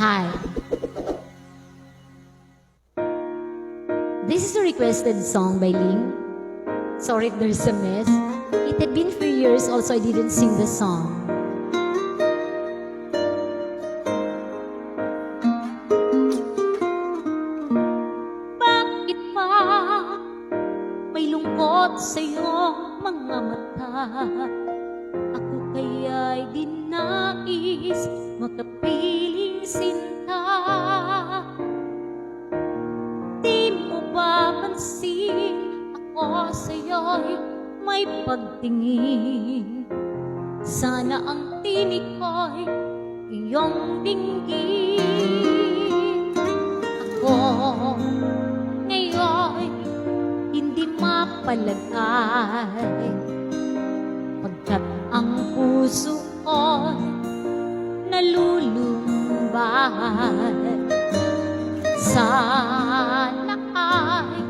Hi. This is a requested song by Ling. Sorry if there's a mess. It had been 3 years also I didn't sing the song. Bakit pa may lungkot sa iyong mga mata? Ako kaya'y di nais makapiling sinta. Di mo ba pansin ako sa'yo'y may pagtingin? Sana ang tinig ko'y iyong dinggin. Ako ngayon hindi mapalagay, pagkat ang puso ko'y nalulumbay. Sana ay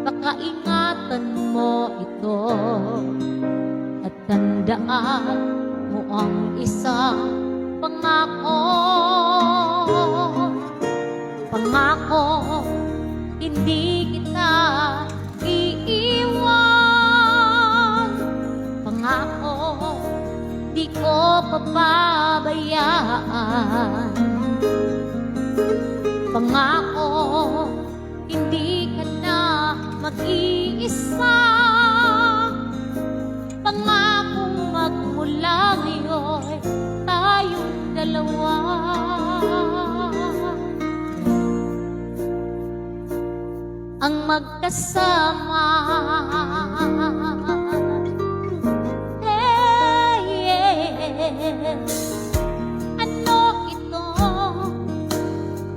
baka ingatan mo ito at tandaan mo ang isang pangako. Pangako, hindi kita iiwan. Pangako, di ko pababayaan. Pangako, hindi ka na mag-iisa. Pangakong magmula ngayon tayong dalawa. Ang magkasama. Ano ito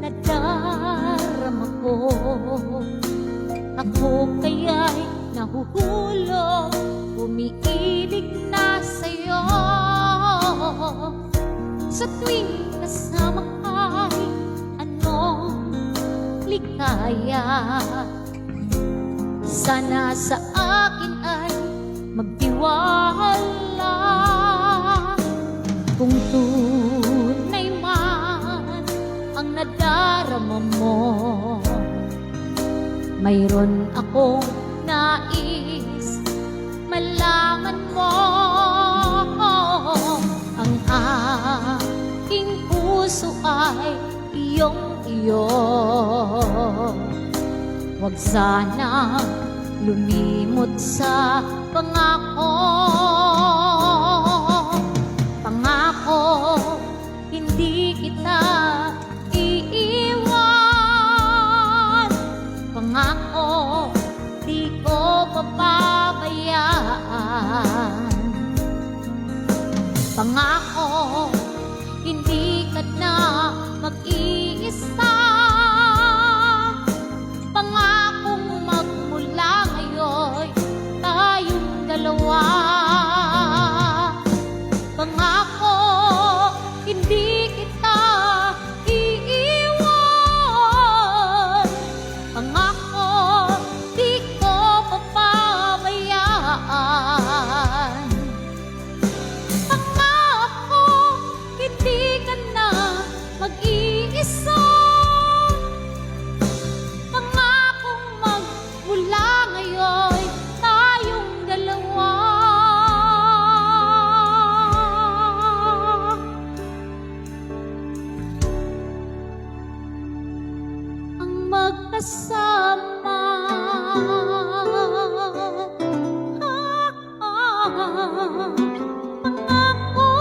nadarama ko? Ako kaya'y nahuhulog, umiibig na sa'yo. Sa tuwing kasama ka'y anong likaya. Sana sa akin ay magtiwala. Kung tunay man ang nadarama mo, mayroon akong nais malaman mo. Ang aking puso ay iyong-iyo. Huwag sana lumimot sa pangako. Pangako, hindi kita iiwan. Pangako, di ko papabayaan. Pangako, hindi ka na mag-iisa. Pangakong magmula ngayon tayong dalawa. Pangako, hindi kita iiwan. Pangako, di ko papabayaan. Pangako, hindi ka na mag-iisa. Pangakong magmula ngayon tayong dalawa. Ang magkasama. Pangako.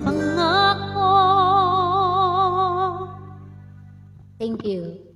Pangako. Thank you.